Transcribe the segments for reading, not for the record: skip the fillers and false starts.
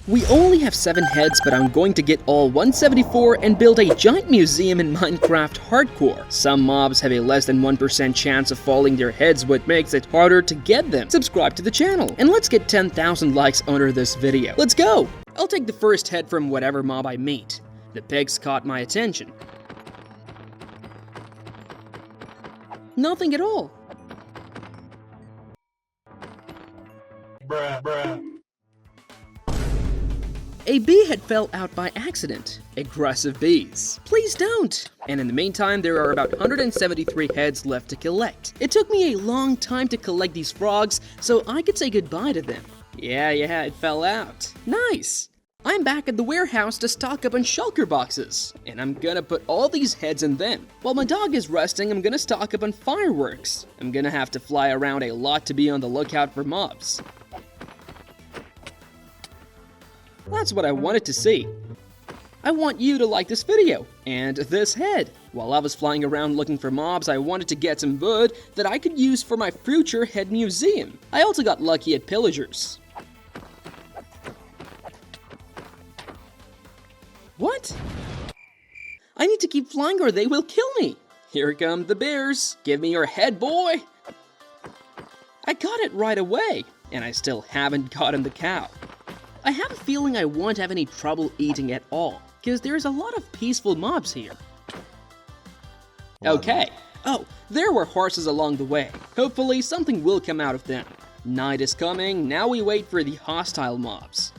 We only have 7 heads, but I'm going to get all 174 and build a giant museum in Minecraft Hardcore. Some mobs have a less than 1% chance of falling their heads, which makes it harder to get them. Subscribe to the channel, and let's get 10,000 likes under this video. Let's go! I'll take the first head from whatever mob I meet. The pigs caught my attention. Nothing at all. Bruh. A bee head fell out by accident. Aggressive bees. Please don't! And in the meantime, there are about 173 heads left to collect. It took me a long time to collect these frogs, so I could say goodbye to them. Yeah, it fell out. Nice! I'm back at the warehouse to stock up on shulker boxes, and I'm gonna put all these heads in them. While my dog is resting, I'm gonna stock up on fireworks. I'm gonna have to fly around a lot to be on the lookout for mobs. That's what I wanted to see. I want you to like this video, and this head. While I was flying around looking for mobs, I wanted to get some wood that I could use for my future head museum. I also got lucky at Pillagers. What? I need to keep flying or they will kill me. Here come the bears. Give me your head, boy. I got it right away, and I still haven't gotten the cow. I have a feeling I won't have any trouble eating at all, because there's a lot of peaceful mobs here. Okay. Oh, there were horses along the way. Hopefully something will come out of them. Night is coming, now we wait for the hostile mobs.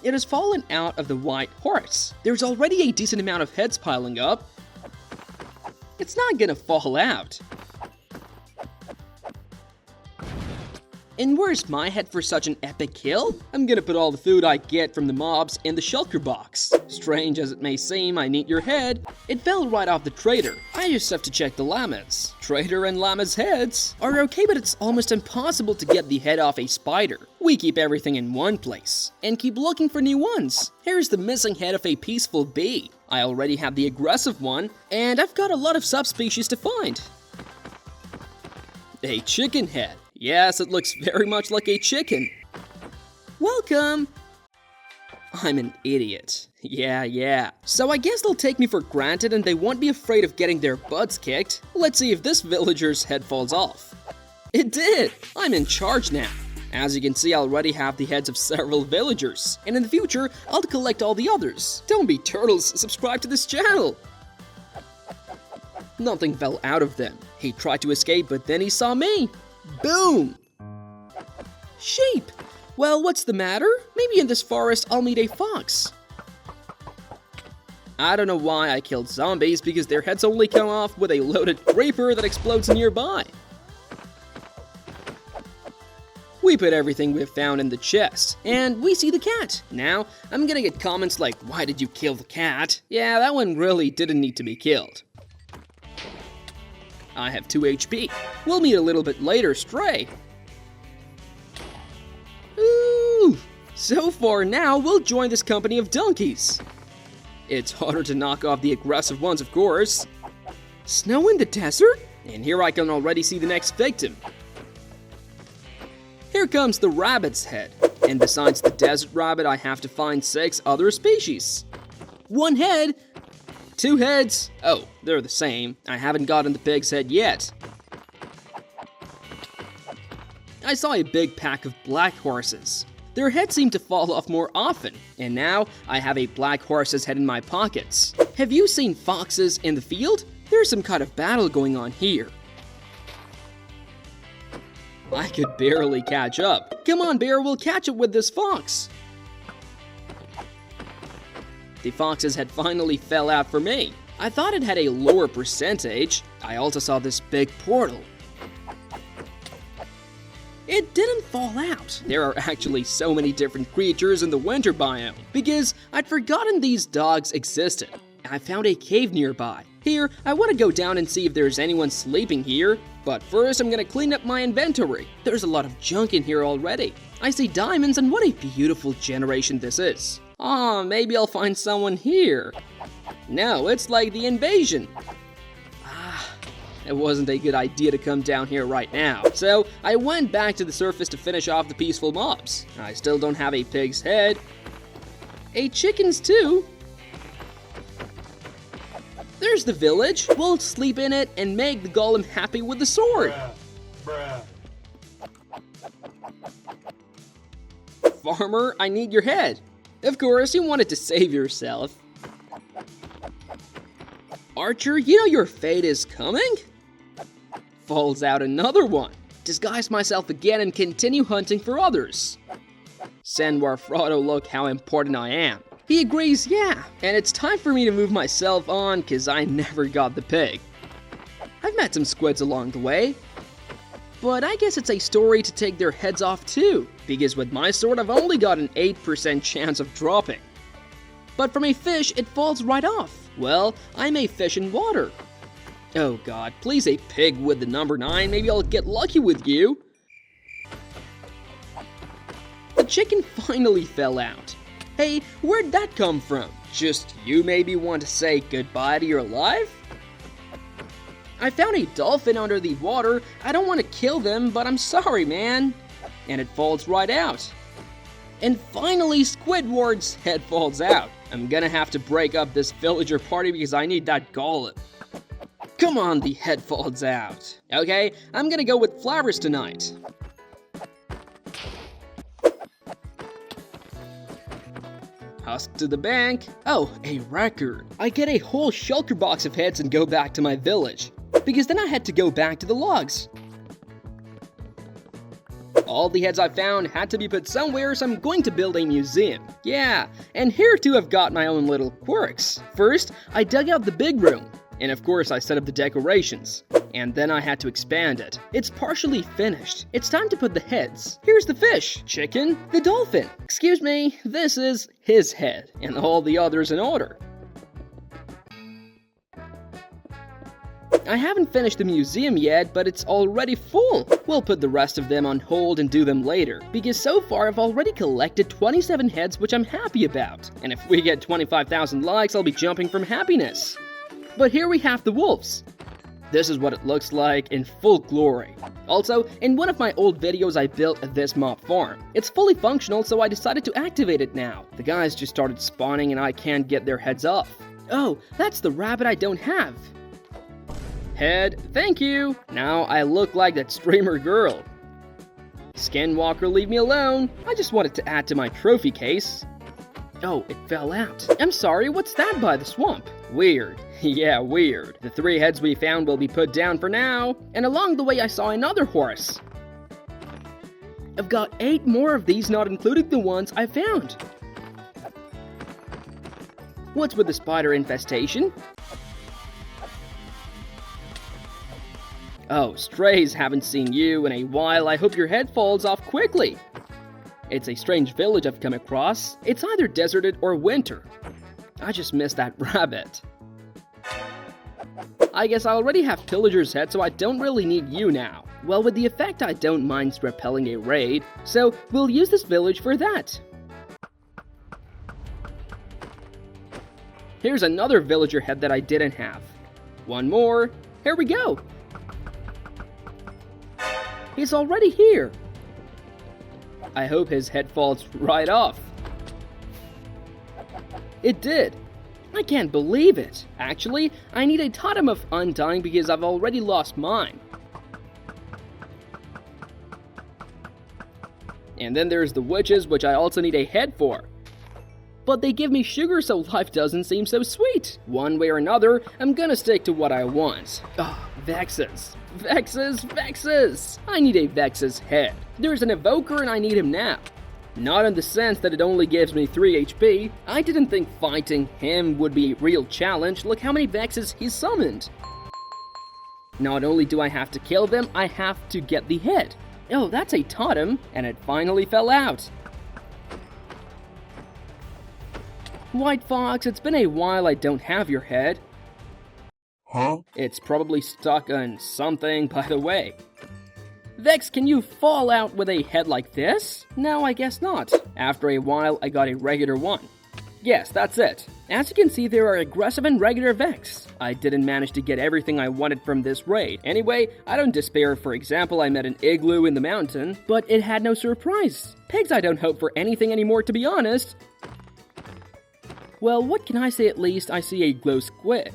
It has fallen out of the white horse. There's already a decent amount of heads piling up. It's not gonna fall out. And where's my head for such an epic kill? I'm gonna put all the food I get from the mobs in the shulker box. Strange as it may seem, I need your head. It fell right off the trader. I just have to check the llamas. Trader and llama's heads are okay, but it's almost impossible to get the head off a spider. We keep everything in one place and keep looking for new ones. Here's the missing head of a peaceful bee. I already have the aggressive one, and I've got a lot of subspecies to find. A chicken head. Yes, it looks very much like a chicken. Welcome! I'm an idiot. Yeah. So I guess they'll take me for granted and they won't be afraid of getting their butts kicked. Let's see if this villager's head falls off. It did! I'm in charge now. As you can see, I already have the heads of several villagers. And in the future, I'll collect all the others. Don't be turtles, subscribe to this channel! Nothing fell out of them. He tried to escape, but then he saw me. Boom! Sheep! Well, what's the matter? Maybe in this forest I'll meet a fox. I don't know why I killed zombies because their heads only come off with a loaded creeper that explodes nearby. We put everything we've found in the chest, and we see the cat. Now, I'm gonna get comments like, why did you kill the cat? Yeah, that one really didn't need to be killed. I have 2 HP. We'll meet a little bit later, Stray. Ooh! So far now, we'll join this company of donkeys. It's harder to knock off the aggressive ones, of course. Snow in the desert? And here I can already see the next victim. Here comes the rabbit's head. And besides the desert rabbit, I have to find 6 other species. 1 head! 2 heads. Oh, they're the same. I haven't gotten the pig's head yet. I saw a big pack of black horses. Their heads seem to fall off more often, and now I have a black horse's head in my pockets. Have you seen foxes in the field? There's some kind of battle going on here. I could barely catch up. Come on, bear, we'll catch up with this fox. The fox's head finally fell out for me. I thought it had a lower percentage. I also saw this big portal. It didn't fall out. There are actually so many different creatures in the winter biome because I'd forgotten these dogs existed. I found a cave nearby. Here, I want to go down and see if there's anyone sleeping here. But first, I'm gonna clean up my inventory. There's a lot of junk in here already. I see diamonds, and what a beautiful generation this is. Ah, maybe I'll find someone here. No, it's like the invasion. it wasn't a good idea to come down here right now. So I went back to the surface to finish off the peaceful mobs. I still don't have a pig's head. A chicken's too. There's the village. We'll sleep in it and make the golem happy with the sword. Bruh. Farmer, I need your head. Of course, you wanted to save yourself. Archer, you know your fate is coming? Falls out another one. Disguise myself again and continue hunting for others. Senwar Frodo, look how important I am. He agrees, yeah, and it's time for me to move myself on cause I never got the pig. I've met some squids along the way, but I guess it's a story to take their heads off too, because with my sword I've only got an 8% chance of dropping. But from a fish, it falls right off. Well, I'm a fish in water. Oh god, please a pig with the number 9, maybe I'll get lucky with you. The chicken finally fell out. Hey, where'd that come from? Just you maybe want to say goodbye to your life? I found a dolphin under the water. I don't want to kill them, but I'm sorry, man. And it falls right out. And finally, Squidward's head falls out. I'm gonna have to break up this villager party because I need that golem. Come on, the head falls out. Okay, I'm gonna go with flowers tonight. Husk to the bank. Oh, a record. I get a whole shulker box of heads and go back to my village. Because then I had to go back to the logs. All the heads I found had to be put somewhere, so I'm going to build a museum. Yeah, and here too I've got my own little quirks. First, I dug out the big room. And of course I set up the decorations. And then I had to expand it. It's partially finished. It's time to put the heads. Here's the fish, chicken, the dolphin. Excuse me, this is his head, and all the others in order. I haven't finished the museum yet, but it's already full. We'll put the rest of them on hold and do them later, because so far I've already collected 27 heads, which I'm happy about. And if we get 25,000 likes, I'll be jumping from happiness. But here we have the wolves. This is what it looks like in full glory. Also, in one of my old videos I built this mob farm. It's fully functional, so I decided to activate it now. The guys just started spawning and I can't get their heads off. Oh, that's the rabbit I don't have. Head, thank you. Now I look like that streamer girl. Skinwalker, leave me alone. I just wanted to add to my trophy case. Oh, it fell out. I'm sorry, what's that by the swamp? Weird. Yeah, weird. The 3 heads we found will be put down for now. And along the way I saw another horse. I've got 8 more of these, not including the ones I found. What's with the spider infestation? Oh, strays, haven't seen you in a while. I hope your head falls off quickly. It's a strange village I've come across. It's either deserted or winter. I just missed that rabbit. I guess I already have Pillager's head, so I don't really need you now. Well, with the effect, I don't mind repelling a raid, so we'll use this village for that. Here's another villager head that I didn't have. One more. Here we go. He's already here. I hope his head falls right off. It did. I can't believe it. Actually, I need a totem of undying because I've already lost mine. And then there's the witches, which I also need a head for. But they give me sugar, so life doesn't seem so sweet. One way or another, I'm gonna stick to what I want. Ah, Vexes. Vexes, Vexes! I need a Vex's head. There's an evoker and I need him now. Not in the sense that it only gives me 3 HP. I didn't think fighting him would be a real challenge. Look how many Vexes he's summoned. Not only do I have to kill them, I have to get the head. Oh, that's a totem, and it finally fell out. White Fox, it's been a while I don't have your head. Huh? It's probably stuck on something, by the way. Vex, can you fall out with a head like this? No, I guess not. After a while, I got a regular one. Yes, that's it. As you can see, there are aggressive and regular Vex. I didn't manage to get everything I wanted from this raid. Anyway, I don't despair. For example, I met an igloo in the mountain, but it had no surprise. Pigs, I don't hope for anything anymore, to be honest. Well, what can I say? At least I see a glow squid.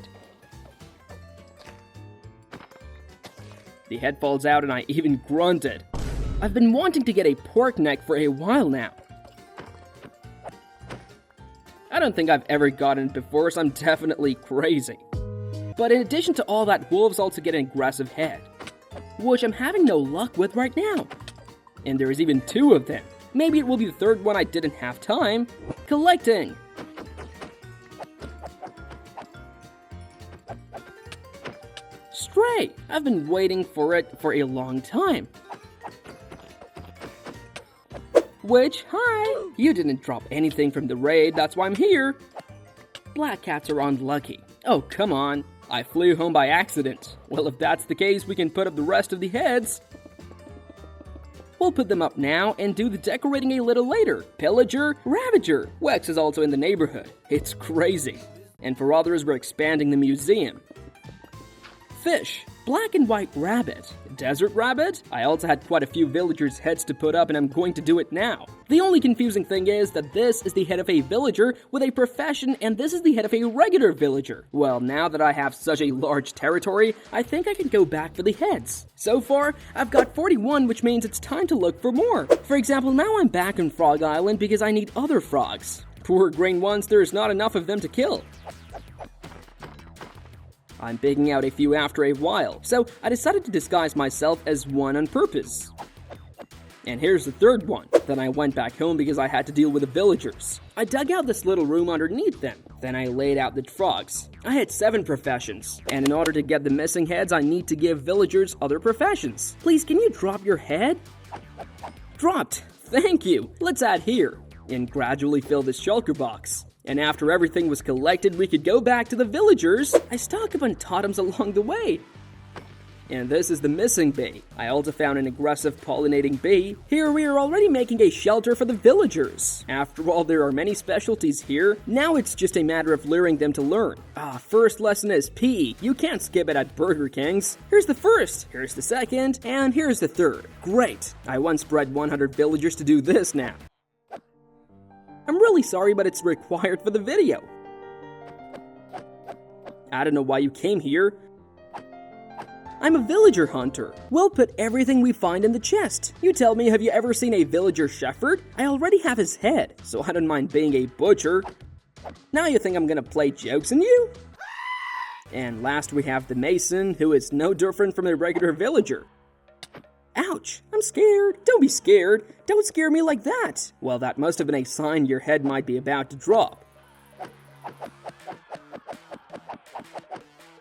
The head falls out and I even grunted. I've been wanting to get a pork neck for a while now. I don't think I've ever gotten it before, so I'm definitely crazy. But in addition to all that, wolves also get an aggressive head, which I'm having no luck with right now. And there is even 2 of them. Maybe it will be the 3rd one I didn't have time. Collecting! Stray! I've been waiting for it for a long time. Which, hi! You didn't drop anything from the raid, that's why I'm here. Black cats are unlucky. Oh, come on. I flew home by accident. Well, if that's the case, we can put up the rest of the heads. We'll put them up now and do the decorating a little later. Pillager, Ravager. Wex is also in the neighborhood. It's crazy. And for others, we're expanding the museum. Fish, black and white rabbit, desert rabbit. I also had quite a few villagers' heads to put up and I'm going to do it now. The only confusing thing is that this is the head of a villager with a profession and this is the head of a regular villager. Well, now that I have such a large territory, I think I can go back for the heads. So far, I've got 41, which means it's time to look for more. For example, now I'm back on Frog Island because I need other frogs. Poor green ones, there's not enough of them to kill. I'm picking out a few after a while, so I decided to disguise myself as one on purpose. And here's the 3rd one. Then I went back home because I had to deal with the villagers. I dug out this little room underneath them. Then I laid out the frogs. I had 7 professions, and in order to get the missing heads, I need to give villagers other professions. Please, can you drop your head? Dropped. Thank you. Let's add here, and gradually fill this shulker box. And after everything was collected, we could go back to the villagers. I stock up on totems along the way. And this is the missing bee. I also found an aggressive pollinating bee. Here we are already making a shelter for the villagers. After all, there are many specialties here. Now it's just a matter of luring them to learn. First lesson is PE. You can't skip it at Burger King's. Here's the first, here's the second, and here's the 3rd. Great. I once bred 100 villagers to do this now. I'm really sorry, but it's required for the video. I don't know why you came here. I'm a villager hunter. We'll put everything we find in the chest. You tell me, have you ever seen a villager shepherd? I already have his head, so I don't mind being a butcher. Now you think I'm gonna play jokes on you? And last we have the mason, who is no different from a regular villager. Ouch, I'm scared. Don't be scared. Don't scare me like that. Well, that must have been a sign your head might be about to drop.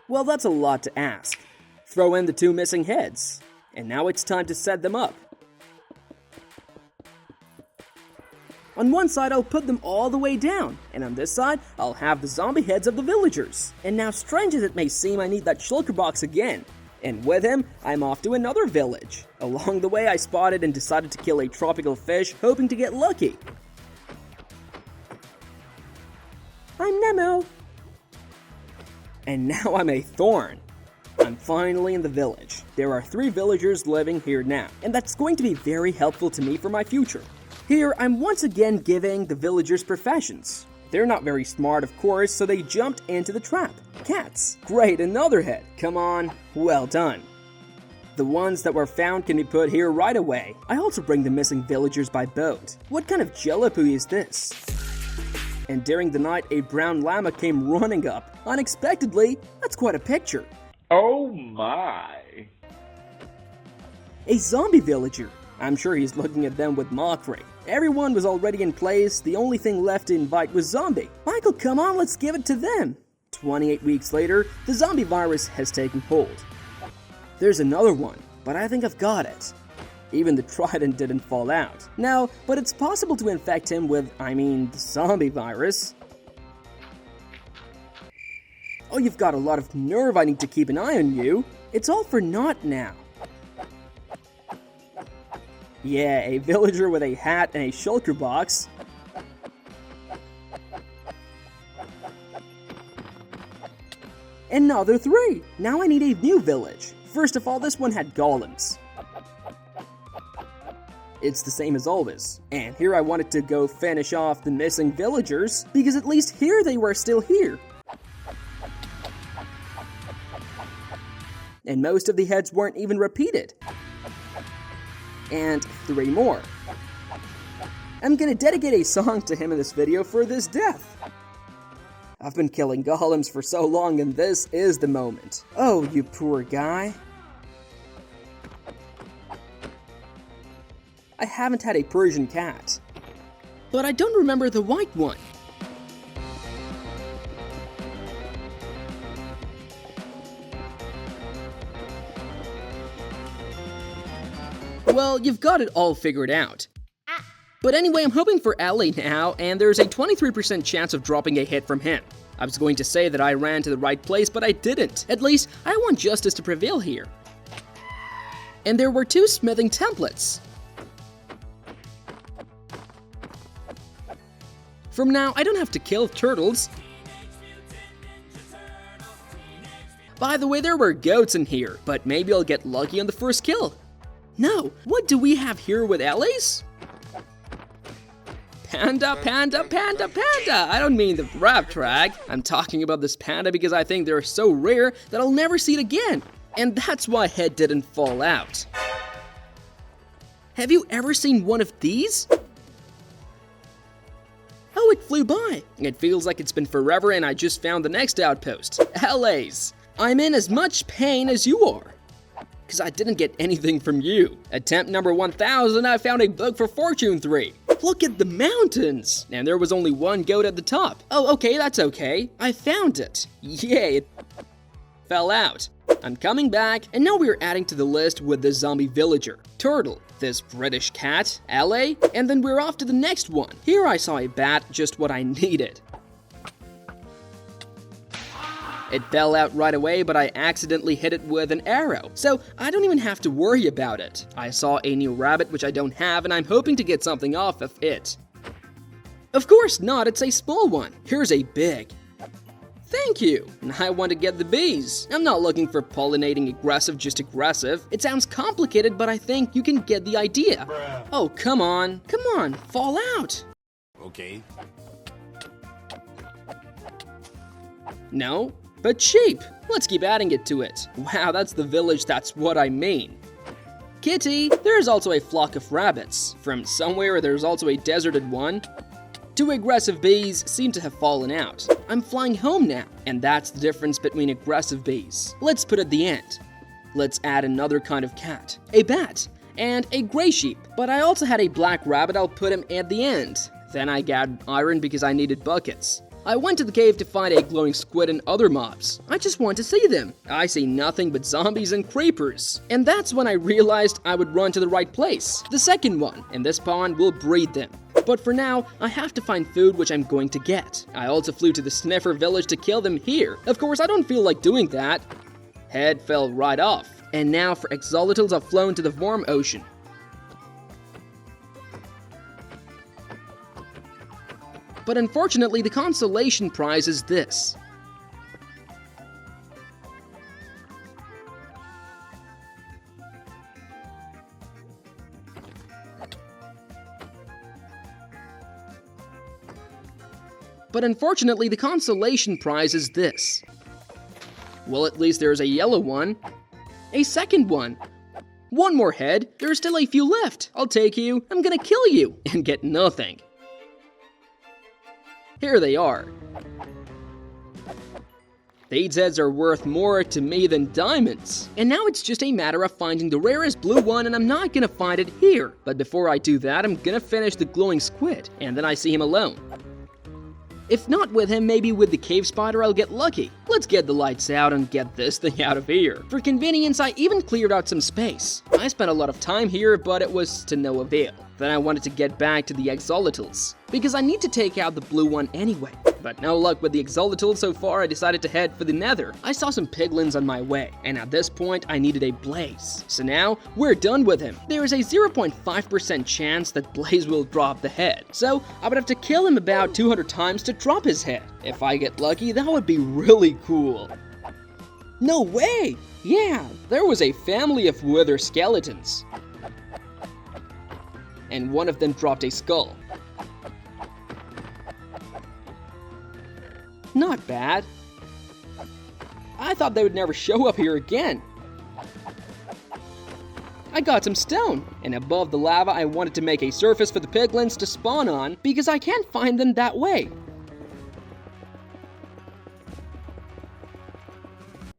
Well, that's a lot to ask. Throw in the 2 missing heads. And now it's time to set them up. On one side, I'll put them all the way down. And on this side, I'll have the zombie heads of the villagers. And now, strange as it may seem, I need that shulker box again. And with him, I'm off to another village. Along the way, I spotted and decided to kill a tropical fish, hoping to get lucky. I'm Nemo. And now I'm a thorn. I'm finally in the village. There are 3 villagers living here now, and that's going to be very helpful to me for my future. Here, I'm once again giving the villagers professions. They're not very smart, of course, so they jumped into the trap. Cats. Great, another head. Come on. Well done. The ones that were found can be put here right away. I also bring the missing villagers by boat. What kind of jalapoo is this? And during the night, a brown llama came running up. Unexpectedly, that's quite a picture. Oh my. A zombie villager. I'm sure he's looking at them with mockery. Everyone was already in place, the only thing left to invite was zombie. Michael, come on, let's give it to them. 28 weeks later, the zombie virus has taken hold. There's another one, but I think I've got it. Even the trident didn't fall out. No, but it's possible to infect him with, the zombie virus. Oh, you've got a lot of nerve, I need to keep an eye on you. It's all for naught now. Yeah, a villager with a hat and a shulker box. Another 3! Now I need a new village. First of all, this one had golems. It's the same as always. And here I wanted to go finish off the missing villagers, because at least here they were still here. And most of the heads weren't even repeated. And 3 more. I'm gonna dedicate a song to him in this video for this death. I've been killing golems for so long and this is the moment. Oh, you poor guy. I haven't had a Persian cat. But I don't remember the white one. Well, you've got it all figured out. But anyway, I'm hoping for Ellie now, and there's a 23% chance of dropping a hit from him. I was going to say that I ran to the right place, but I didn't. At least, I want justice to prevail here. And there were 2 smithing templates. From now, I don't have to kill turtles. By the way, there were goats in here, but maybe I'll get lucky on the first kill. No, what do we have here with Ellie's? Panda, panda, panda, panda! I don't mean the rap track. I'm talking about this panda because I think they're so rare that I'll never see it again. And that's why head didn't fall out. Have you ever seen one of these? Oh, it flew by. It feels like it's been forever and I just found the next outpost. LA's. I'm in as much pain as you are. Because I didn't get anything from you. Attempt number 1000, I found a book for Fortune 3. Look at the mountains! And there was only 1 goat at the top. Oh, okay, that's okay. I found it. Yay, it fell out. I'm coming back, and now we're adding to the list with the zombie villager. Turtle, this British cat, LA, and then we're off to the next one. Here I saw a bat, just what I needed. It fell out right away, but I accidentally hit it with an arrow, so I don't even have to worry about it. I saw a new rabbit, which I don't have, and I'm hoping to get something off of it. Of course not, it's a small one. Here's a big. Thank you. I want to get the bees. I'm not looking for pollinating aggressive, just aggressive. It sounds complicated, but I think you can get the idea. Bruh. Oh, come on, fall out. Okay. No? But sheep! Let's keep adding it to it. Wow, that's the village, that's what I mean. Kitty! There's also a flock of rabbits. From somewhere there's also a deserted one. 2 aggressive bees seem to have fallen out. I'm flying home now, and that's the difference between aggressive bees. Let's put at the end. Let's add another kind of cat. A bat. And a gray sheep. But I also had a black rabbit, I'll put him at the end. Then I gathered iron because I needed buckets. I went to the cave to find a glowing squid and other mobs. I just want to see them. I see nothing but zombies and creepers. And that's when I realized I would run to the right place. The second one. In this pond, we'll breed them. But for now, I have to find food which I'm going to get. I also flew to the sniffer village to kill them here. Of course, I don't feel like doing that. Head fell right off. And now for axolotls, I've flown to the warm ocean. But unfortunately, the consolation prize is this. Well, at least there's a yellow one. A second one. 1 more head. There's still a few left. I'll take you. I'm gonna kill you and get nothing. Here they are. These heads are worth more to me than diamonds. And now it's just a matter of finding the rarest blue one, and I'm not gonna find it here. But before I do that, I'm gonna finish the glowing squid, and then I see him alone. If not with him, maybe with the cave spider I'll get lucky. Let's get the lights out and get this thing out of here. For convenience, I even cleared out some space. I spent a lot of time here, but it was to no avail. Then I wanted to get back to the axolotls, because I need to take out the blue one anyway. But no luck with the axolotl so far, I decided to head for the Nether. I saw some piglins on my way, and at this point I needed a Blaze. So now, we're done with him. There is a 0.5% chance that Blaze will drop the head. So, I would have to kill him about 200 times to drop his head. If I get lucky, that would be really cool. No way! Yeah, there was a family of wither skeletons. And one of them dropped a skull. Not bad. I thought they would never show up here again. I got some stone, and above the lava I wanted to make a surface for the piglins to spawn on because I can't find them that way.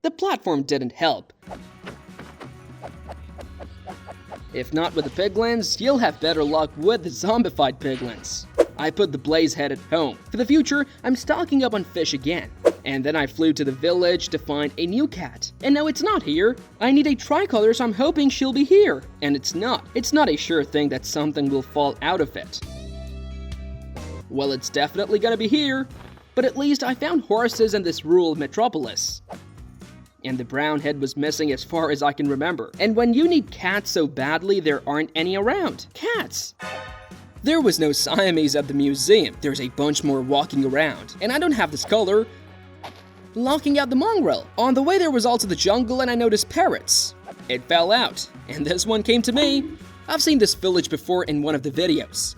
The platform didn't help. If not with the piglins, you'll have better luck with the zombified piglins. I put the blaze head at home. For the future, I'm stocking up on fish again. And then I flew to the village to find a new cat. And now it's not here. I need a tricolor, so I'm hoping she'll be here. And it's not. It's not a sure thing that something will fall out of it. Well, it's definitely gonna be here. But at least I found horses in this rural metropolis. And the brown head was missing as far as I can remember. And when you need cats so badly, there aren't any around. Cats! There was no Siamese at the museum. There's a bunch more walking around. And I don't have this color. Locking out the mongrel. On the way there was also the jungle and I noticed parrots. It fell out. And this one came to me. I've seen this village before in one of the videos.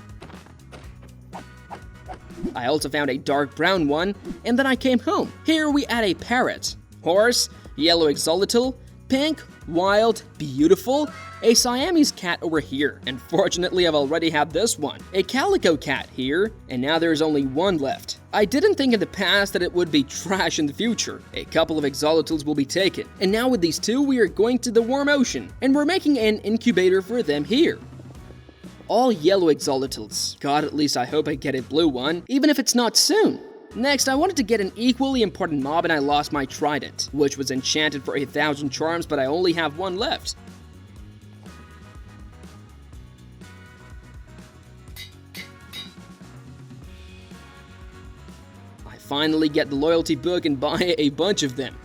I also found a dark brown one. And then I came home. Here we add a parrot. Horse. Yellow axolotl, pink, wild, beautiful, a Siamese cat over here. And fortunately, I've already had this one. A calico cat here, and now there's only one left. I didn't think in the past that it would be trash in the future. A couple of axolotls will be taken. And now with these two, we are going to the warm ocean, and we're making an incubator for them here. All yellow axolotls. God, at least I hope I get a blue one, even if it's not soon. Next, I wanted to get an equally important mob and I lost my trident, which was enchanted for 1,000 charms, but I only have one left. I finally get the loyalty book and buy a bunch of them.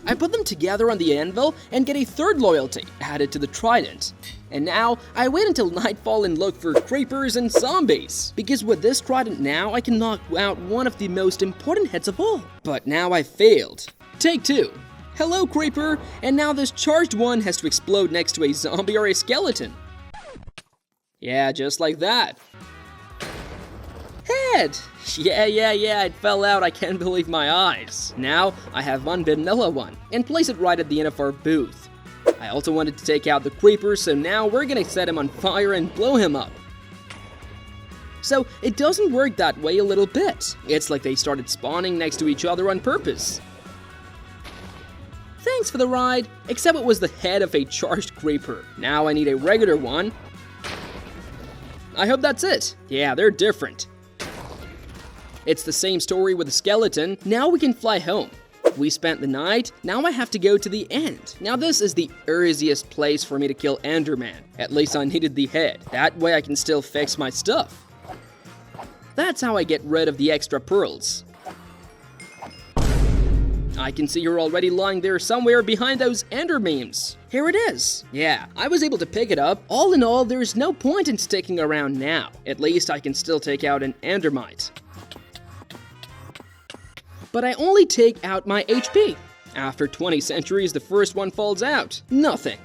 I put them together on the anvil and get a third loyalty added to the trident. And now, I wait until nightfall and look for creepers and zombies. Because with this trident now, I can knock out one of the most important heads of all. But now I failed. Take two. Hello, creeper. And now this charged one has to explode next to a zombie or a skeleton. Yeah, just like that. Head! Yeah, it fell out. I can't believe my eyes. Now, I have one vanilla one, and place it right at the end of our booth. I also wanted to take out the creeper, so now we're gonna set him on fire and blow him up. So, it doesn't work that way a little bit. It's like they started spawning next to each other on purpose. Thanks for the ride, except it was the head of a charged creeper. Now I need a regular one. I hope that's it. Yeah, they're different. It's the same story with the skeleton. Now we can fly home. We spent the night, now I have to go to the end. Now this is the easiest place for me to kill Enderman. At least I needed the head. That way I can still fix my stuff. That's how I get rid of the extra pearls. I can see you're already lying there somewhere behind those ender memes. Here it is. Yeah, I was able to pick it up. All in all, there's no point in sticking around now. At least I can still take out an endermite. But I only take out my HP. After 20 centuries, the first one falls out. Nothing.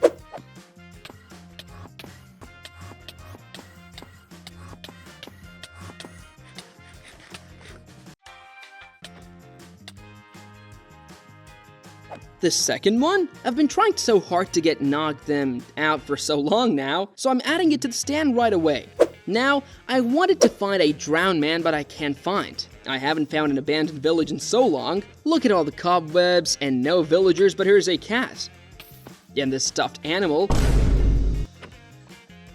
The second one? I've been trying so hard to get knocked them out for so long now, so I'm adding it to the stand right away. Now, I wanted to find a drowned man, but I can't find. I haven't found an abandoned village in so long. Look at all the cobwebs and no villagers, but here's a cat. And this stuffed animal.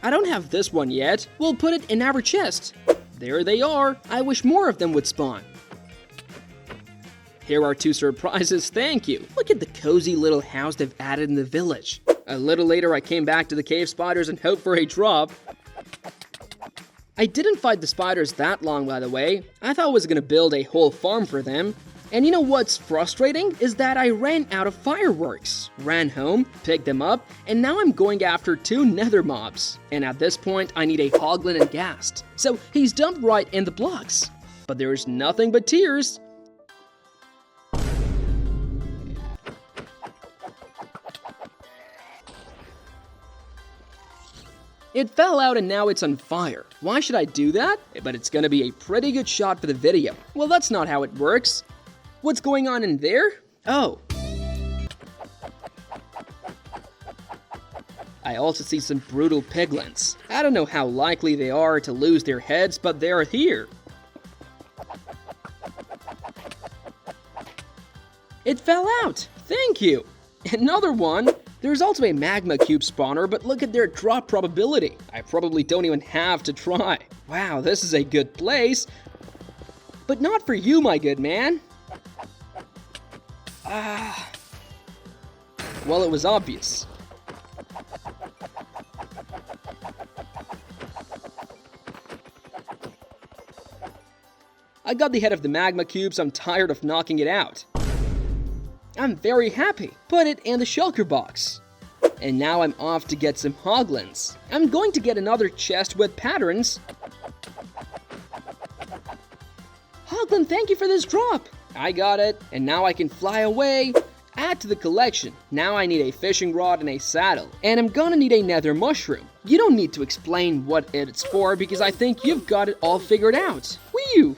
I don't have this one yet. We'll put it in our chest. There they are. I wish more of them would spawn. Here are two surprises, thank you. Look at the cozy little house they've added in the village. A little later, I came back to the cave spiders and hoped for a drop. I didn't fight the spiders that long, by the way. I thought I was gonna build a whole farm for them. And you know what's frustrating? Is that I ran out of fireworks. Ran home, picked them up, and now I'm going after two nether mobs. And at this point, I need a hoglin and ghast. So he's dumped right in the blocks. But there's nothing but tears. It fell out and now it's on fire. Why should I do that? But it's gonna be a pretty good shot for the video. Well, that's not how it works. What's going on in there? Oh. I also see some brutal piglins. I don't know how likely they are to lose their heads, but they're here. It fell out! Thank you! Another one! There's also a magma cube spawner, but look at their drop probability. I probably don't even have to try. Wow, this is a good place. But not for you, my good man. Well, it was obvious. I got the head of the magma cube, so I'm tired of knocking it out. I'm very happy. Put it in the shulker box. And now I'm off to get some hoglins. I'm going to get another chest with patterns. Hoglin, thank you for this drop. I got it, and now I can fly away. Add to the collection. Now I need a fishing rod and a saddle. And I'm gonna need a nether mushroom. You don't need to explain what it's for because I think you've got it all figured out. Whew!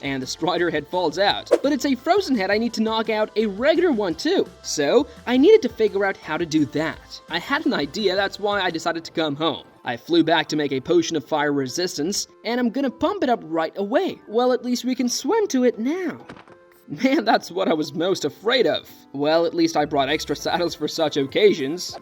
And the strider head falls out. But it's a frozen head I need to knock out a regular one too. So I needed to figure out how to do that. I had an idea, that's why I decided to come home. I flew back to make a potion of fire resistance, and I'm gonna pump it up right away. Well, at least we can swim to it now. Man, that's what I was most afraid of. Well, at least I brought extra saddles for such occasions.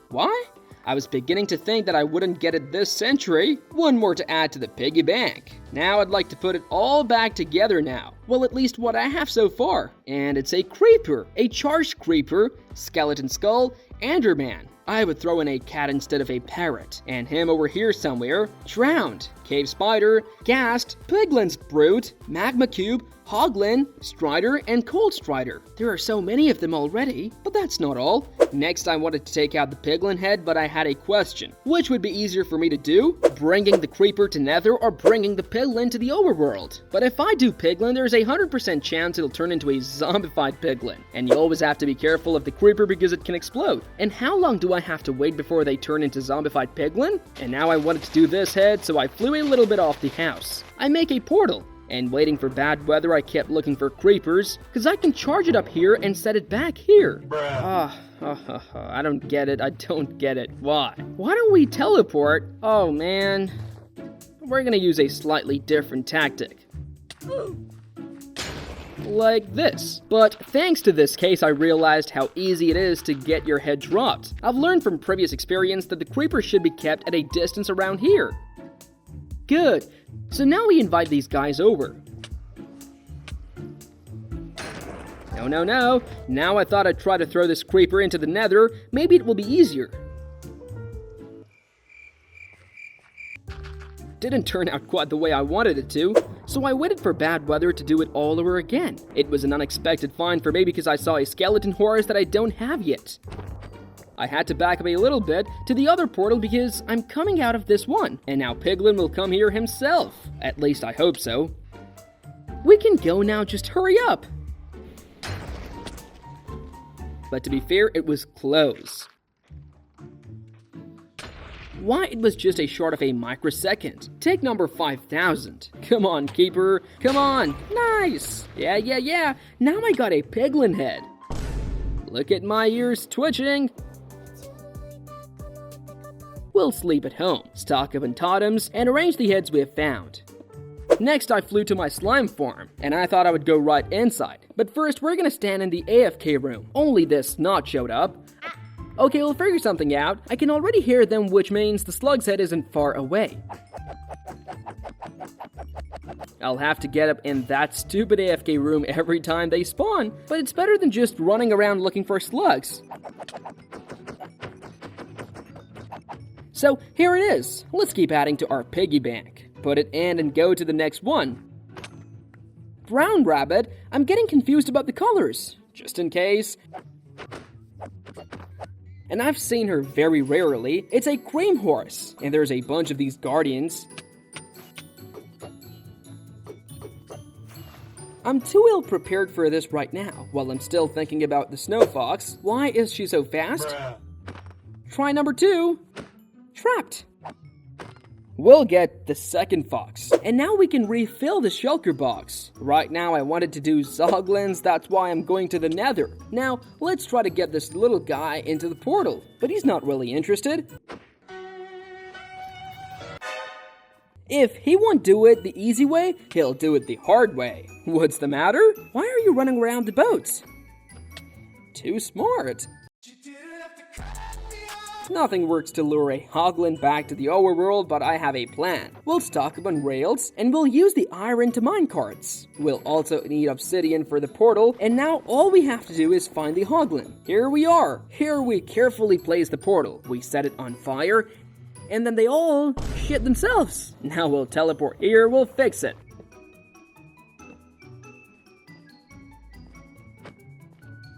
Why? I was beginning to think that I wouldn't get it this century. One more to add to the piggy bank. Now I'd like to put it all back together now. Well, at least what I have so far. And it's a creeper, a charged creeper, skeleton skull, Enderman. I would throw in a cat instead of a parrot. And him over here somewhere, drowned, cave spider, ghast, piglin's brute, magma cube, hoglin, strider, and cold strider. There are so many of them already, but that's not all. Next, I wanted to take out the piglin head, but I had a question. Which would be easier for me to do? Bringing the creeper to Nether or bringing the piglin to the overworld? But if I do piglin, there's a 100% chance it'll turn into a zombified piglin. And you always have to be careful of the creeper because it can explode. And how long do I have to wait before they turn into zombified piglin? And now I wanted to do this head, so I flew a little bit off the house. I make a portal. And waiting for bad weather, I kept looking for creepers, because I can charge it up here and set it back here. I don't get it. I don't get it. Why? Why don't we teleport? Oh, man. We're gonna use a slightly different tactic. Like this. But thanks to this case, I realized how easy it is to get your head dropped. I've learned from previous experience that the creeper should be kept at a distance around here. Good. So now we invite these guys over. No. Now I thought I'd try to throw this creeper into the Nether. Maybe it will be easier. Didn't turn out quite the way I wanted it to, so I waited for bad weather to do it all over again. It was an unexpected find for me because I saw a skeleton horse that I don't have yet. I had to back up a little bit to the other portal because I'm coming out of this one, and now Piglin will come here himself. At least I hope so. We can go now, just hurry up. But to be fair, it was close. Why, it was just a short of a microsecond. Take number 5,000. Come on, keeper. Come on. Nice. Yeah. Now I got a piglin head. Look at my ears twitching. We'll sleep at home, stock up on totems, and arrange the heads we have found. Next, I flew to my slime farm, and I thought I would go right inside. But first, we're gonna stand in the AFK room. Only this snot showed up. Okay, we'll figure something out. I can already hear them, which means the slug's head isn't far away. I'll have to get up in that stupid AFK room every time they spawn, but it's better than just running around looking for slugs. So here it is. Let's keep adding to our piggy bank. Put it in and go to the next one. Brown rabbit, I'm getting confused about the colors. Just in case. And I've seen her very rarely. It's a cream horse, and there's a bunch of these guardians. I'm too ill prepared for this right now, while I'm still thinking about the snow fox. Why is she so fast? try number 2. Trapped. We'll get the second fox. And now we can refill the shulker box. Right now I wanted to do zoglins, that's why I'm going to the Nether. Now, let's try to get this little guy into the portal. But he's not really interested. If he won't do it the easy way, he'll do it the hard way. What's the matter? Why are you running around the boats? Too smart. Nothing works to lure a hoglin back to the overworld, but I have a plan. We'll stock up on rails, and we'll use the iron to mine carts. We'll also need obsidian for the portal, and now all we have to do is find the hoglin. Here we are. Here we carefully place the portal. We set it on fire, and then they all shit themselves. Now we'll teleport here, we'll fix it.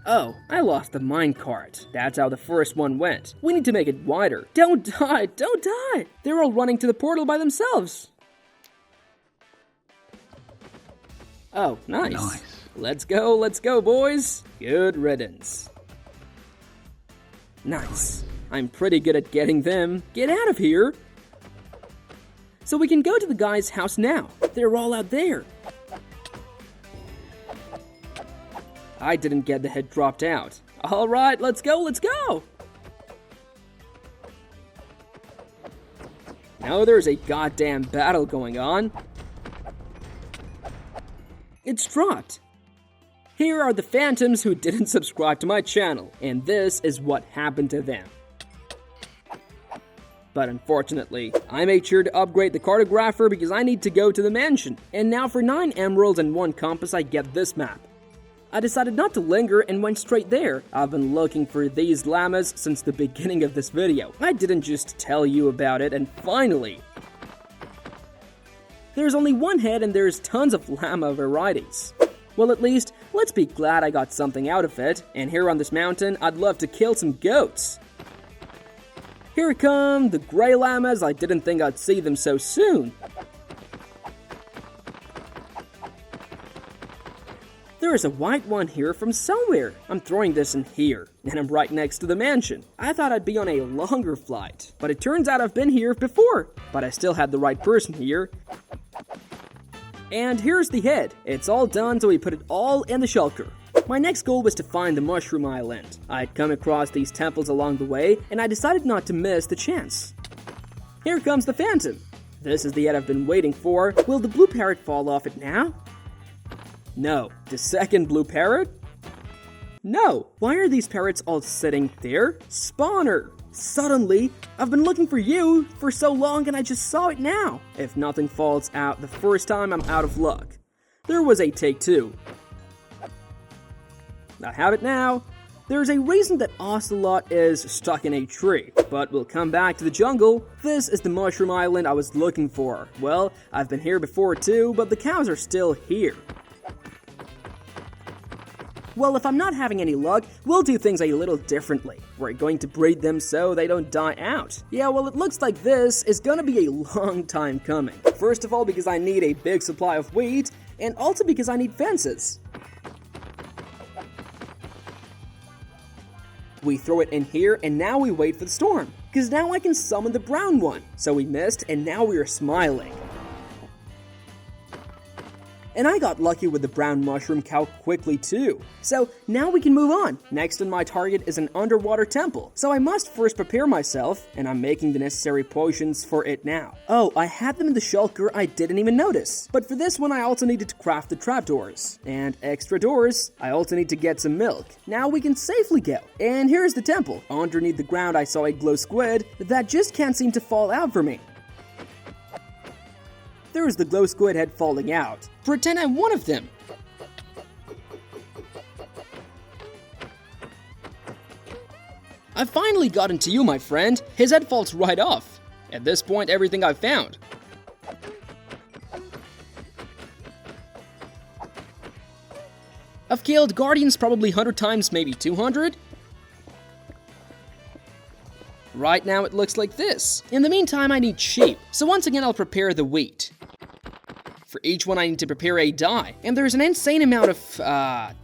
Oh, I lost the minecart. That's how the first one went. We need to make it wider. Don't die, don't die! They're all running to the portal by themselves. Oh, nice. Let's go, boys. Good riddance. Nice. I'm pretty good at getting them. Get out of here. So we can go to the guy's house now. They're all out there. I didn't get the head dropped out. All right, let's go. Now there's a goddamn battle going on. It's dropped. Here are the phantoms who didn't subscribe to my channel, and this is what happened to them. But unfortunately, I made sure to upgrade the cartographer because I need to go to the mansion. And now for 9 emeralds and 1 compass, I get this map. I decided not to linger and went straight there. I've been looking for these llamas since the beginning of this video. I didn't just tell you about it, and finally, there's only 1 head and there's tons of llama varieties. Well, at least, let's be glad I got something out of it. And here on this mountain, I'd love to kill some goats. Here come the gray llamas. I didn't think I'd see them so soon. There is a white one here from somewhere. I'm throwing this in here, and I'm right next to the mansion. I thought I'd be on a longer flight, but it turns out I've been here before. But I still had the right person here. And here's the head. It's all done, so we put it all in the shulker. My next goal was to find the Mushroom Island. I'd come across these temples along the way, and I decided not to miss the chance. Here comes the Phantom. This is the head I've been waiting for. Will the blue parrot fall off it now? No. The second blue parrot? No. Why are these parrots all sitting there? Spawner! Suddenly, I've been looking for you for so long and I just saw it now. If nothing falls out the first time, I'm out of luck. There was a take 2. I have it now. There's a reason that Axolotl is stuck in a tree, but we'll come back to the jungle. This is the Mushroom Island I was looking for. Well, I've been here before too, but the cows are still here. Well, if I'm not having any luck, we'll do things a little differently. We're going to breed them so they don't die out. Yeah, well, it looks like this is gonna be a long time coming. First of all, because I need a big supply of wheat, and also because I need fences. We throw it in here, and now we wait for the storm. Because now I can summon the brown one. So we missed, and now we are smiling. And I got lucky with the brown mushroom cow quickly too. So now we can move on. Next on my target is an underwater temple. So I must first prepare myself, and I'm making the necessary potions for it now. Oh, I had them in the shulker, I didn't even notice. But for this one I also needed to craft the trapdoors. And extra doors, I also need to get some milk. Now we can safely go. And here's the temple. Underneath the ground I saw a glow squid that just can't seem to fall out for me. There's the glow squid head falling out. Pretend I'm one of them. I finally got into you, my friend. His head falls right off. At this point, everything I've found. I've killed guardians probably 100 times, maybe 200. Right now it looks like this. In the meantime, I need sheep. So once again, I'll prepare the wheat. For each one I need to prepare a dye, and there's an insane amount of,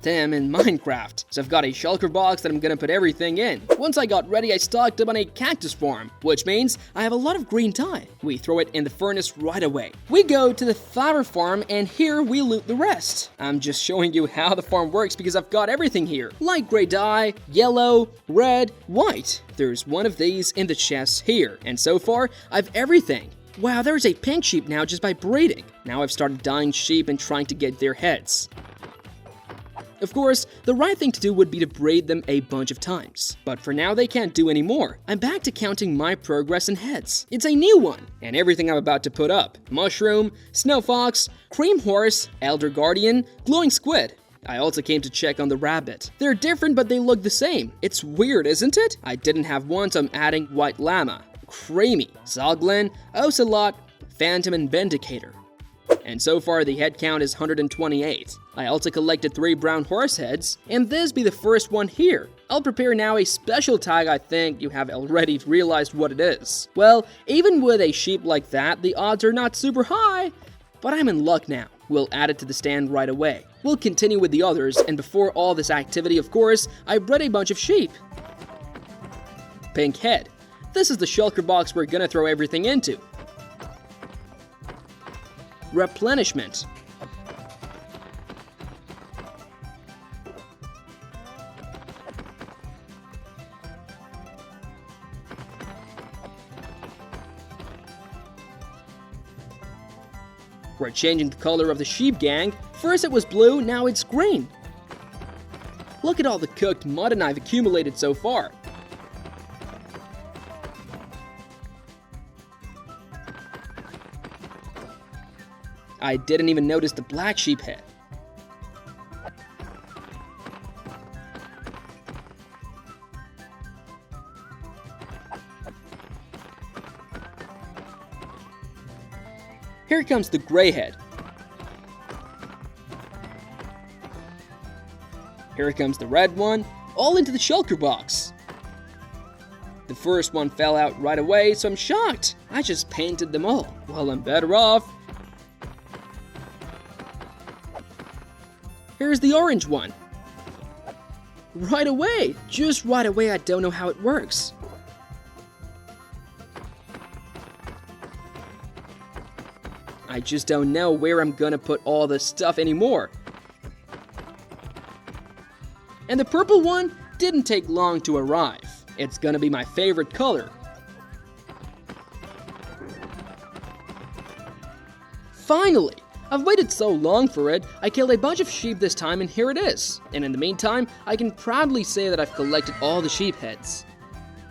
them in Minecraft. So I've got a shulker box that I'm gonna put everything in. Once I got ready, I stocked up on a cactus farm, which means I have a lot of green dye. We throw it in the furnace right away. We go to the flower farm, and here we loot the rest. I'm just showing you how the farm works because I've got everything here. Light gray dye, yellow, red, white. There's one of these in the chest here, and so far, I've everything. Wow, there's a pink sheep now just by breeding. Now I've started dyeing sheep and trying to get their heads. Of course, the right thing to do would be to braid them a bunch of times. But for now, they can't do any more. I'm back to counting my progress in heads. It's a new one, and everything I'm about to put up. Mushroom, snow fox, cream horse, elder guardian, glowing squid. I also came to check on the rabbit. They're different, but they look the same. It's weird, isn't it? I didn't have one, so I'm adding white llama, creamy, zoglin, ocelot, phantom, and vindicator. And so far, the head count is 128. I also collected 3 brown horse heads, and this be the first one here. I'll prepare now a special tag. I think you have already realized what it is. Well, even with a sheep like that, the odds are not super high, but I'm in luck now. We'll add it to the stand right away. We'll continue with the others, and before all this activity, of course, I bred a bunch of sheep. Pink head. This is the shulker box we're gonna throw everything into. Replenishment. We're changing the color of the sheep gang. First it was blue, now it's green. Look at all the cooked mutton I've accumulated so far. I didn't even notice the black sheep head. Here comes the gray head. Here comes the red one, all into the shulker box. The first one fell out right away, so I'm shocked. I just painted them all. Well, I'm better off. Here's the orange one. Right away, just right away. I don't know how it works. I just don't know where I'm gonna put all this stuff anymore. And the purple one didn't take long to arrive. It's gonna be my favorite color. Finally! I've waited so long for it, I killed a bunch of sheep this time and here it is. And in the meantime, I can proudly say that I've collected all the sheep heads.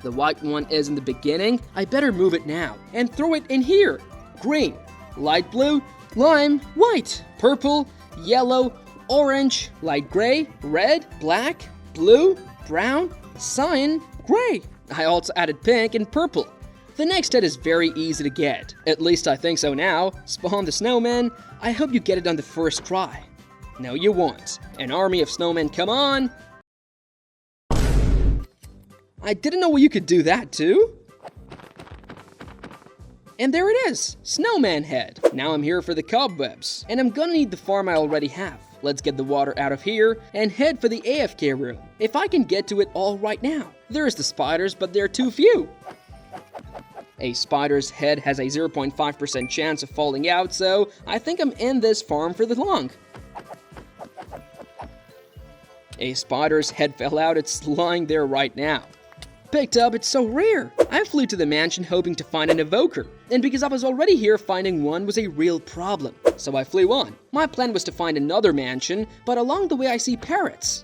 The white one is in the beginning, I better move it now and throw it in here. Green, light blue, lime, white, purple, yellow, orange, light gray, red, black, blue, brown, cyan, gray. I also added pink and purple. The next head is very easy to get. At least I think so now. Spawn the snowman. I hope you get it on the first try. No, you won't. An army of snowmen, come on! I didn't know you could do that too. And there it is, snowman head. Now I'm here for the cobwebs, and I'm gonna need the farm I already have. Let's get the water out of here and head for the AFK room. If I can get to it all right now. There's the spiders, but they're too few. A spider's head has a 0.5% chance of falling out, so I think I'm in this farm for the long. A spider's head fell out, it's lying there right now. Picked up, it's so rare. I flew to the mansion hoping to find an evoker, and because I was already here, finding one was a real problem. So I flew on. My plan was to find another mansion, but along the way I see parrots.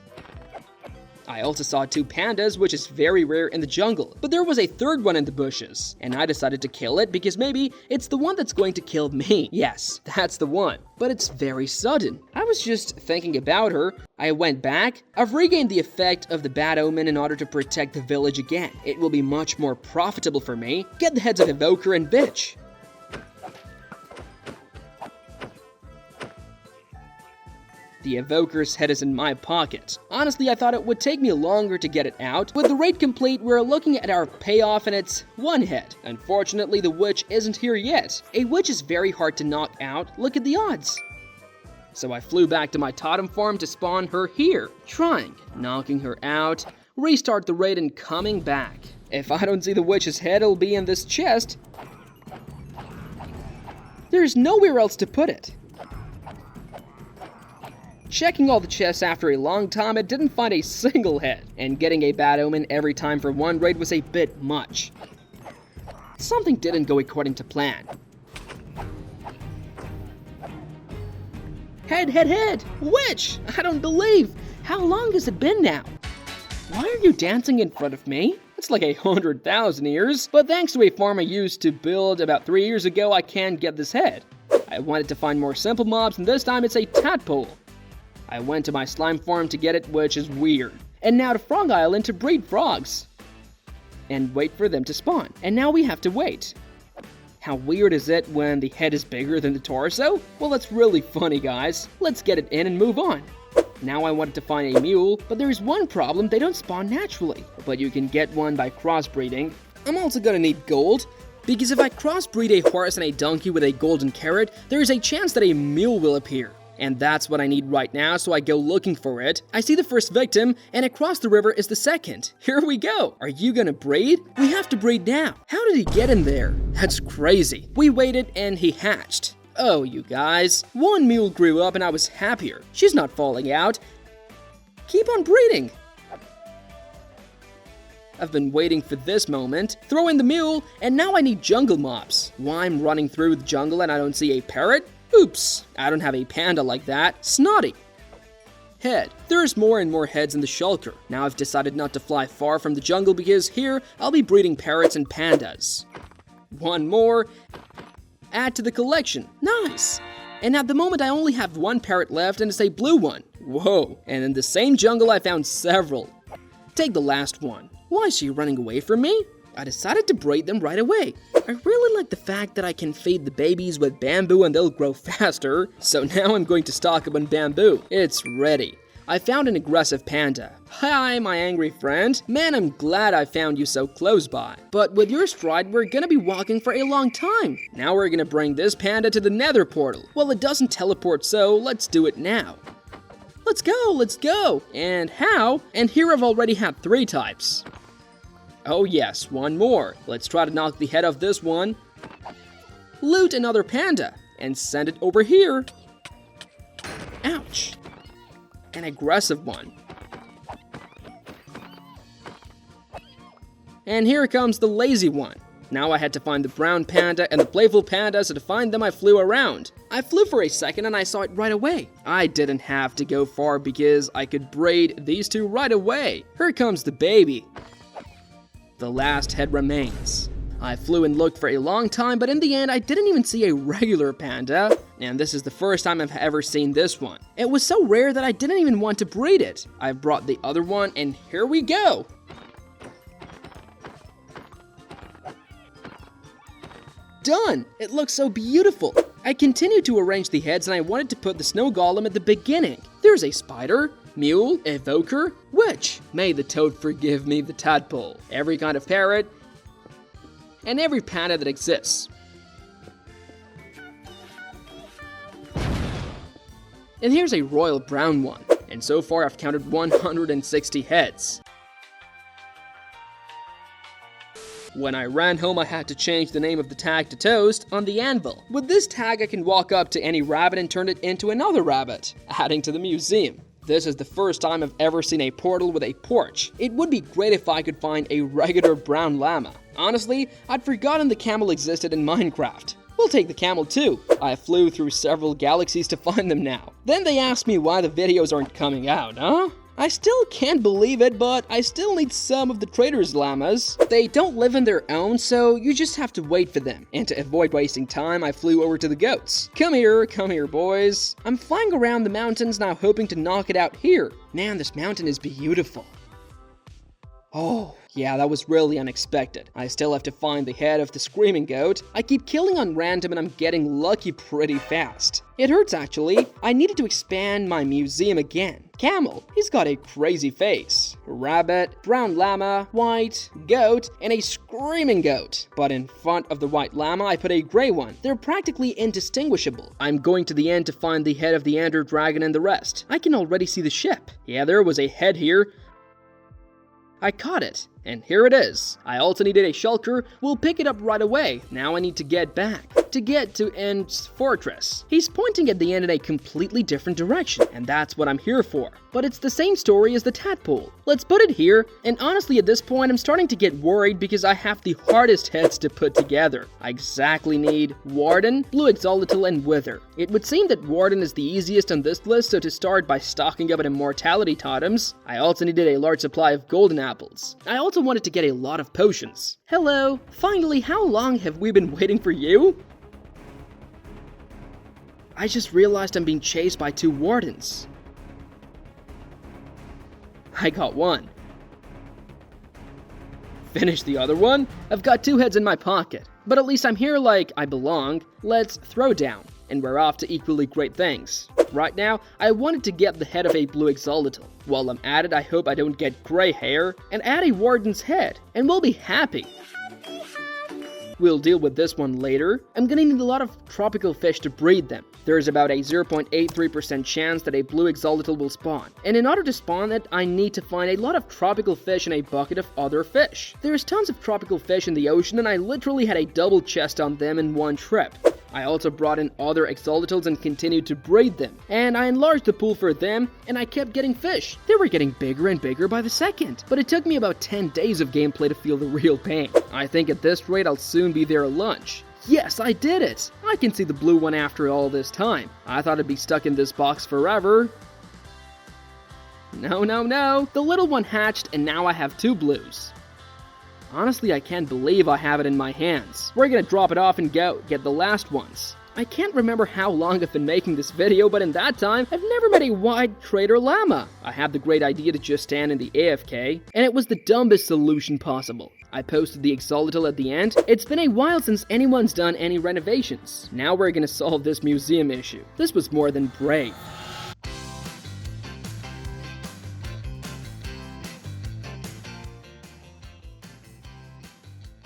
I also saw 2 pandas, which is very rare in the jungle, but there was a third one in the bushes, and I decided to kill it because maybe it's the one that's going to kill me. Yes, that's the one, but it's very sudden. I was just thinking about her. I went back. I've regained the effect of the bad omen in order to protect the village again. It will be much more profitable for me. Get the heads of evoker and bitch. The evoker's head is in my pocket. Honestly, I thought it would take me longer to get it out. With the raid complete, we're looking at our payoff and it's one head. Unfortunately, the witch isn't here yet. A witch is very hard to knock out. Look at the odds. So I flew back to my totem farm to spawn her here. Trying, knocking her out, restart the raid and coming back. If I don't see the witch's head, it'll be in this chest. There's nowhere else to put it. Checking all the chests after a long time, I didn't find a single head, and getting a bad omen every time for one raid was a bit much. Something didn't go according to plan. Head! Witch! I don't believe! How long has it been now? Why are you dancing in front of me? It's like 100,000 years, but thanks to a farm I used to build about 3 years ago, I can get this head. I wanted to find more simple mobs, and this time it's a tadpole. I went to my slime farm to get it, which is weird. And now to Frog Island to breed frogs. And wait for them to spawn. And now we have to wait. How weird is it when the head is bigger than the torso? Well, that's really funny, guys. Let's get it in and move on. Now I wanted to find a mule, but there's one problem, they don't spawn naturally. But you can get one by crossbreeding. I'm also gonna need gold, because if I crossbreed a horse and a donkey with a golden carrot, there is a chance that a mule will appear. And that's what I need right now, so I go looking for it. I see the first victim, and across the river is the second. Here we go. Are you gonna breed? We have to breed now. How did he get in there? That's crazy. We waited, and he hatched. Oh, you guys. One mule grew up, and I was happier. She's not falling out. Keep on breeding. I've been waiting for this moment. Throw in the mule, and now I need jungle mobs. Why I'm running through the jungle and I don't see a parrot? Oops, I don't have a panda like that. Snotty. Head. There's more and more heads in the shulker. Now I've decided not to fly far from the jungle because here I'll be breeding parrots and pandas. One more. Add to the collection. Nice. And at the moment I only have one parrot left and it's a blue one. Whoa. And in the same jungle I found several. Take the last one. Why is she running away from me? I decided to breed them right away. I really like the fact that I can feed the babies with bamboo and they'll grow faster. So now I'm going to stock up on bamboo. It's ready. I found an aggressive panda. Hi, my angry friend. Man, I'm glad I found you so close by. But with your stride, we're gonna be walking for a long time. Now we're gonna bring this panda to the Nether portal. Well, it doesn't teleport, so let's do it now. Let's go. And how? And here I've already had 3 types. Oh yes, one more. Let's try to knock the head off this one. Loot another panda and send it over here. Ouch. An aggressive one. And here comes the lazy one. Now I had to find the brown panda and the playful panda, so to find them I flew around. I flew for a second and I saw it right away. I didn't have to go far because I could breed these 2 right away. Here comes the baby. The last head remains. I flew and looked for a long time, but in the end, I didn't even see a regular panda. And this is the first time I've ever seen this one. It was so rare that I didn't even want to breed it. I brought the other one, and here we go. Done! It looks so beautiful. I continued to arrange the heads, and I wanted to put the snow golem at the beginning. There's a spider, mule, evoker, witch. May the toad forgive me, the tadpole. Every kind of parrot, and every panda that exists. And here's a royal brown one. And so far I've counted 160 heads. When I ran home, I had to change the name of the tag to Toast on the anvil. With this tag, I can walk up to any rabbit and turn it into another rabbit, adding to the museum. This is the first time I've ever seen a portal with a porch. It would be great if I could find a regular brown llama. Honestly, I'd forgotten the camel existed in Minecraft. We'll take the camel too. I flew through several galaxies to find them now. Then they asked me why the videos aren't coming out, huh? I still can't believe it, but I still need some of the traders' llamas. They don't live on their own, so you just have to wait for them. And to avoid wasting time, I flew over to the goats. Come here, boys. I'm flying around the mountains now, hoping to knock it out here. Man, this mountain is beautiful. Oh, yeah, that was really unexpected. I still have to find the head of the screaming goat. I keep killing on random and I'm getting lucky pretty fast. It hurts actually. I needed to expand my museum again. Camel, he's got a crazy face. Rabbit, brown llama, white, goat, and a screaming goat. But in front of the white llama, I put a gray one. They're practically indistinguishable. I'm going to the end to find the head of the ender dragon and the rest. I can already see the ship. Yeah, there was a head here. I caught it, and here it is. I also needed a shulker. We'll pick it up right away. Now I need to get back. To get to End's fortress. He's pointing at the end in a completely different direction, and that's what I'm here for. But it's the same story as the tadpole. Let's put it here, and honestly at this point I'm starting to get worried because I have the hardest heads to put together. I exactly need Warden, Blue Axolotl, and Wither. It would seem that Warden is the easiest on this list, so to start by stocking up on immortality totems. I also needed a large supply of golden apples. I also wanted to get a lot of potions. Hello, finally, how long have we been waiting for you? I just realized I'm being chased by 2 wardens. I got one. Finish the other one? I've got 2 heads in my pocket. But at least I'm here like I belong. Let's throw down, and we're off to equally great things. Right now, I wanted to get the head of a blue axolotl. While I'm at it, I hope I don't get gray hair, and add a warden's head, and we'll be happy. We'll deal with this one later. I'm gonna need a lot of tropical fish to breed them. There's about a 0.83% chance that a blue axolotl will spawn. And in order to spawn it, I need to find a lot of tropical fish and a bucket of other fish. There's tons of tropical fish in the ocean and I literally had a double chest on them in one trip. I also brought in other axolotls and continued to breed them. And I enlarged the pool for them, and I kept getting fish. They were getting bigger and bigger by the second. But it took me about 10 days of gameplay to feel the real pain. I think at this rate I'll soon be their lunch. Yes, I did it! I can see the blue one after all this time. I thought it'd be stuck in this box forever. No, no, no! The little one hatched and now I have 2 blues. Honestly, I can't believe I have it in my hands. We're gonna drop it off and go get the last ones. I can't remember how long I've been making this video, but in that time, I've never met a white trader llama. I had the great idea to just stand in the AFK, and it was the dumbest solution possible. I posted the axolotl at the end. It's been a while since anyone's done any renovations. Now we're gonna solve this museum issue. This was more than brave.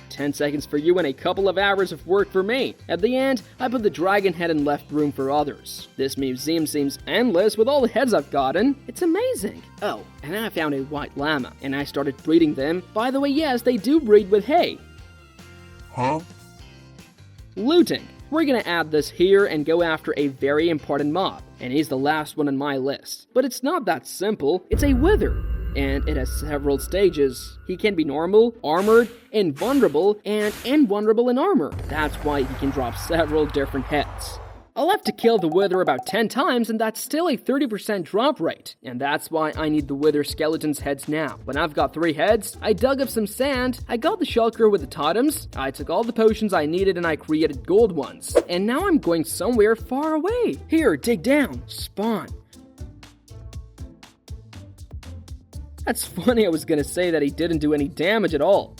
10 seconds for you and a couple of hours of work for me. At the end, I put the dragon head and left room for others. This museum seems endless with all the heads I've gotten. It's amazing. Oh, and then I found a white llama, and I started breeding them. By the way, yes, they do breed with hay. Huh? Looting. We're gonna add this here and go after a very important mob, and he's the last one on my list. But it's not that simple, it's a wither. And it has several stages. He can be normal, armored, invulnerable, and invulnerable in armor. That's why he can drop several different heads. I'll have to kill the wither about 10 times and that's still a 30% drop rate. And that's why I need the wither skeleton's heads now. When I've got 3 heads, I dug up some sand, I got the shulker with the totems, I took all the potions I needed and I created gold ones. And now I'm going somewhere far away. Here, dig down, spawn. That's funny, I was gonna say that he didn't do any damage at all.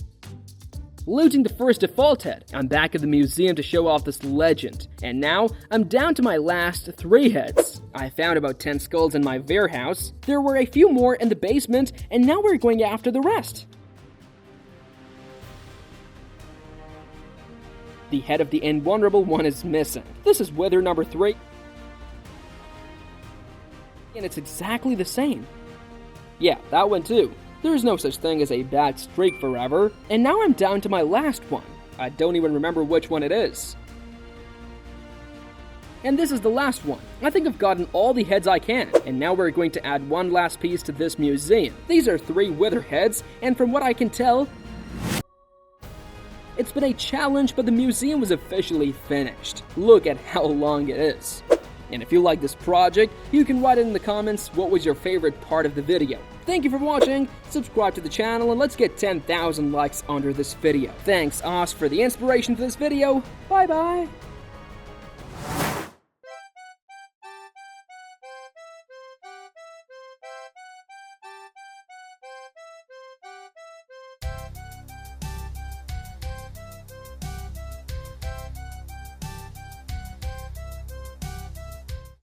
Looting the first default head. I'm back at the museum to show off this legend. And now, I'm down to my last 3 heads. I found about 10 skulls in my warehouse. There were a few more in the basement, and now we're going after the rest. The head of the invulnerable one is missing. This is wither number 3. And it's exactly the same. Yeah, that one too. There's no such thing as a bad streak forever. And now I'm down to my last one. I don't even remember which one it is. And this is the last one. I think I've gotten all the heads I can. And now we're going to add one last piece to this museum. These are 3 wither heads, and from what I can tell, it's been a challenge, but the museum was officially finished. Look at how long it is. And if you like this project, you can write it in the comments what was your favorite part of the video. Thank you for watching, subscribe to the channel, and let's get 10,000 likes under this video. Thanks, Oz, for the inspiration for this video. Bye bye!